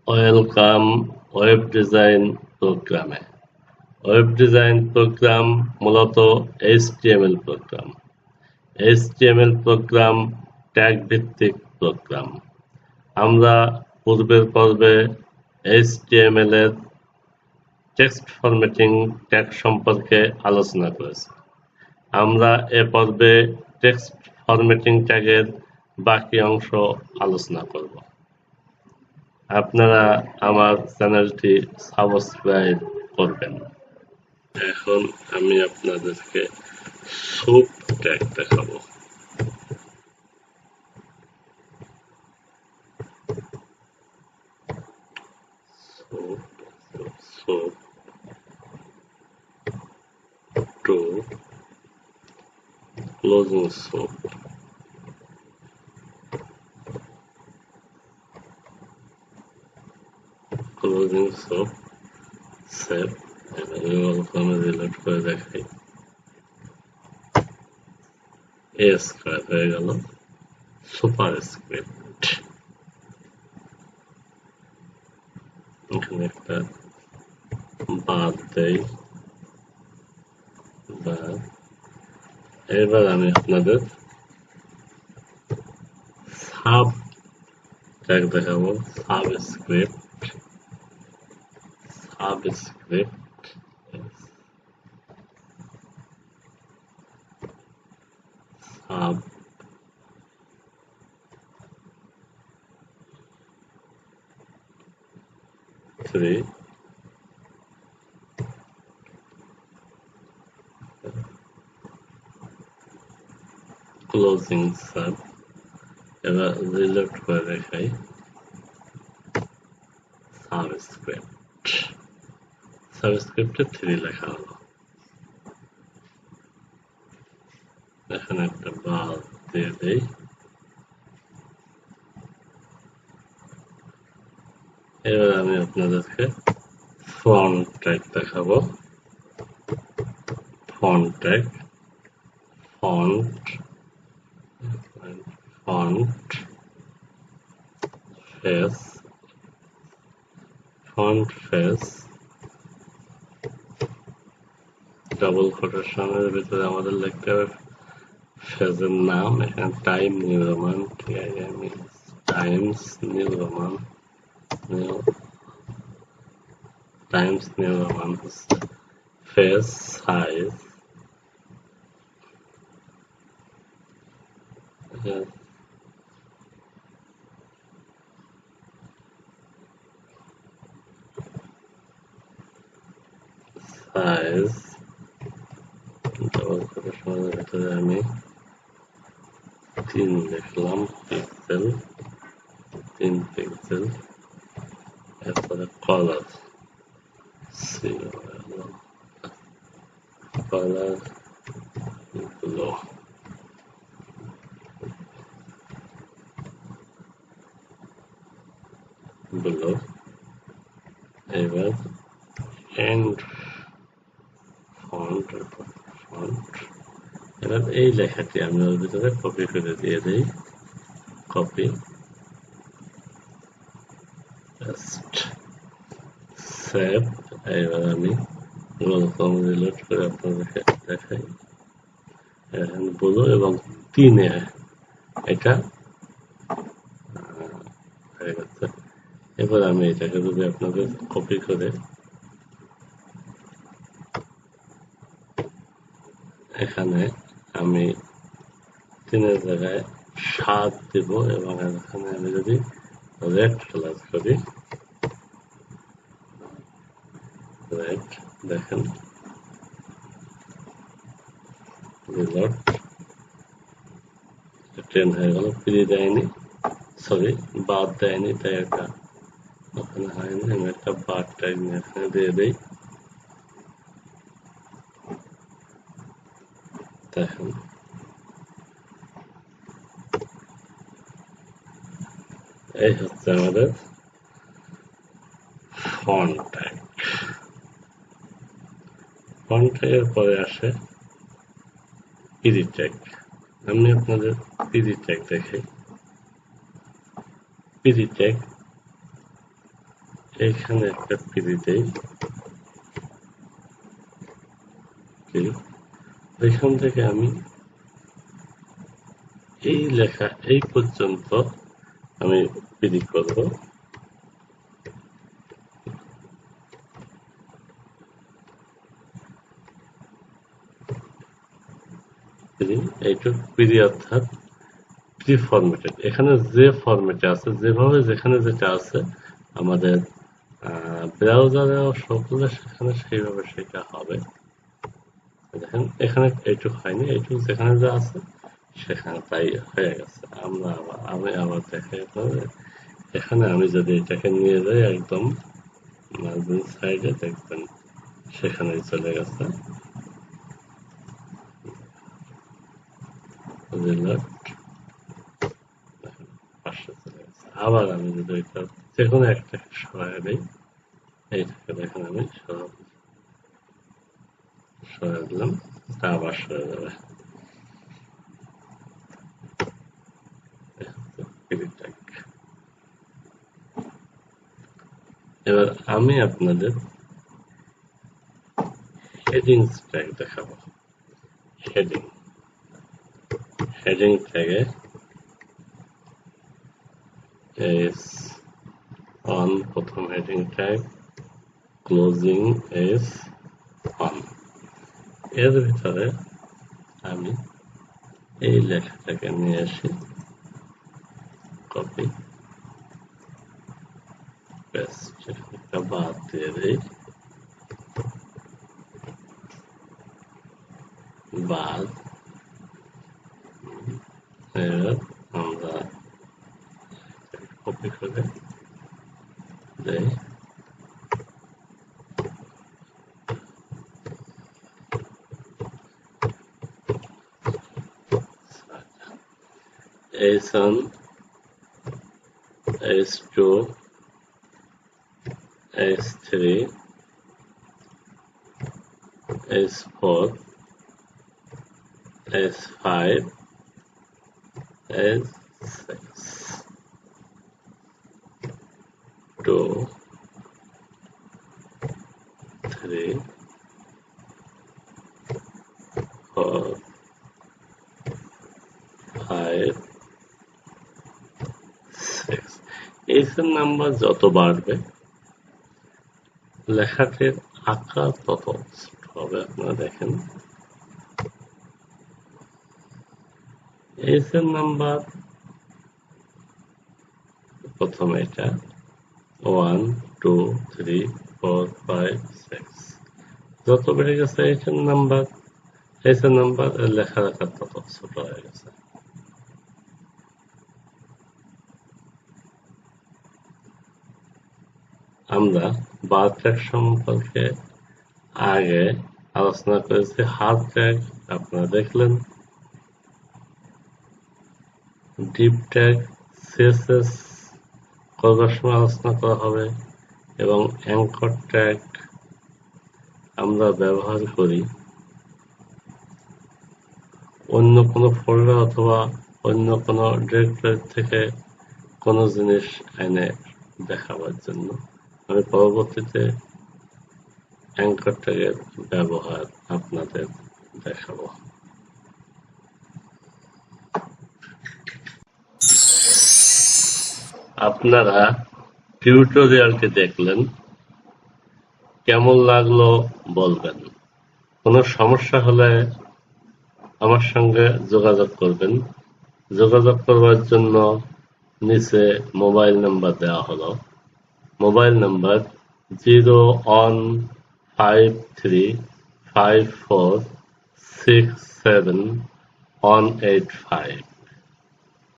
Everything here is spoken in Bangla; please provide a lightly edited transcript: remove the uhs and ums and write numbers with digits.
ওয়েলকাম ওয়েব ডিজাইন প্রোগ্রামে। ওয়েব ডিজাইন প্রোগ্রাম মূলত HTML program. HTML program tag ভিত্তিক প্রোগ্রাম। আমরা পূর্বের পর্বে HTML এর টেক্সট ফরম্যাটিং ট্যাগ সম্পর্কে আলোচনা করেছি। আমরা এ পর্বে টেক্সট ফরম্যাটিং ট্যাগের বাকি অংশ আলোচনা করব। আপনারা আমার চ্যানেলটি সাবস্ক্রাইব করবেন। এখন আমি আপনাদেরকে স্যুপ ট্যাগ দেখাবো। Sup to closing sup. Closing sup save. এভাবে অল্প আমি রিলোড করে দেখাই। এ স্কয়ার হয়ে গেল সুপার স্ক্রিপ্ট। এখানে একটা বাদ দেই। এবার আমি আপনাদের সাব ট্যাগ দেখাবো। Subscript sub three closing sub. এবার রিলোড করে দেখাই। সাবস্ক্রিপ্টে 3 লেখা হলো। এখানে একটা বাদ দিয়ে দেই। এবার আমি আপনাদেরকে ফন্ট ট্যাগ দেখাবো। Font tag font face double কোটেশনের ভিতরে আমাদের লিখতে হবে ফেজের নাম। এখানে Time New Roman, Times New Roman, Times New Roman হচ্ছে ফেজ সাইজ। সাইজ ডাবল কোটেশনের ভিতরে আমি 3 লিখলাম, পিক্সেল 3 পিক্সেল। এরপরে কলার কলার ব্লু। এবার এন্ড ফন্ট। এবার এই লেখাটি আমি ওর ভিতরে কপি করে দিয়ে দিই। Copy save. এবার আমি ওয়েলকাম রিলোড করে আপনাদেরকে দেখাই। ব্লু এবং 3 এটা হয়ে গেছে। এবার আমি এটাকে যদি আপনাদের কপি করে এখানে আমি 3 জায়গায় 7 দেব এবং এখানে আমি যদি রেড কালার করি, রেড দেখেন রিলোড 10 হয়ে গেল। ফ্রি দেয়নি, সরি বাদ দেয়নি, তাই একটা ওখানে হয়নি। আমি একটা বাদ টাইপ এখানে দিয়ে দিই। দেখেন এই হচ্ছে আমাদের ফন্ট ট্যাগ। ফন্ট ট্যাগের পরে আসে পিডি ট্যাগ। আমি আপনাদের পিডি ট্যাগ দেখাই। পিডি ট্যাগ এখানে একটা পিডি দেই, এখান থেকে আমি এই লেখা এই পর্যন্ত আমি পিডি করব। এইটুক পিডি অর্থাৎ প্রি ফরম্যাটেড। এখানে যে ফরম্যাটে আছে, যেভাবে যেখানে যেটা আছে আমাদের ব্রাউজারেও শো করলে সেখানে সেইভাবে সেটা হবে। দেখেন এখানে এইটুক হয়নি, এইটুক যেখানে যা আছে সেখানে তাই হয়ে গেছে। আমি আবার দেখাই আপনাদের, এখানে আমি যদি এটাকে নিয়ে যাই একদম মার্জিন সাইডে, দেখবেন সেখানেই চলে গেছে। পাশে চলে গেছে। আবার আমি যদি এটা যেকোনো একটা সরাই দিই, এইটাকে দেখেন আমি সরাই দিলাম, তা আবার সরে যাবে। এবার আমি আপনাদের হেডিং ট্যাগ দেখাবো। হেডিং ট্যাগে এস অন, প্রথম heading tag, closing S on. এর ভিতরে আমি এই লেখাটাকে নিয়ে আসি, কপি পেস্ট, একটা বাদ দিয়ে দিই, বাদ। এবার আমরা কপি করে দেই, S1, S2, S3, S4, S5, S6, 2, 3, 4, 5, 6। এসের নাম্বার যত বাড়বে লেখাটির আকার তত ছোট হবে। আপনারা দেখেন এসের নাম্বার প্রথমে এটা 1, 2, 3, 4, 5, 6, যত বেড়ে গেছে এসের নাম্বার লেখার আকার তত ছোট হয়ে গেছে। আমরা বার ট্র্যাক সম্পর্কে আগে আলোচনা করেছি। হার্ড ট্র্যাক আপনারা দেখলেন, ডিপ ট্র্যাক সিএসএস করবার সময় আলোচনা করা হবে, এবং অ্যাঙ্কর ট্র্যাক আমরা ব্যবহার করি অন্য কোনো ফোল্ডার অথবা অন্য কোনো ডিরেক্টরি থেকে কোনো জিনিস এনে দেখাবার জন্য। আমি পরবর্তীতে অ্যাঙ্কর ট্যাগের ব্যবহার আপনাদের দেখাবো। আপনারা টিউটোরিয়ালটি দেখলেন, কেমন লাগলো বলবেন। কোনো সমস্যা হলে আমার সঙ্গে যোগাযোগ করবেন। যোগাযোগ করবার জন্য নিচে মোবাইল নাম্বার দেওয়া হলো। Mobile number 01535467185।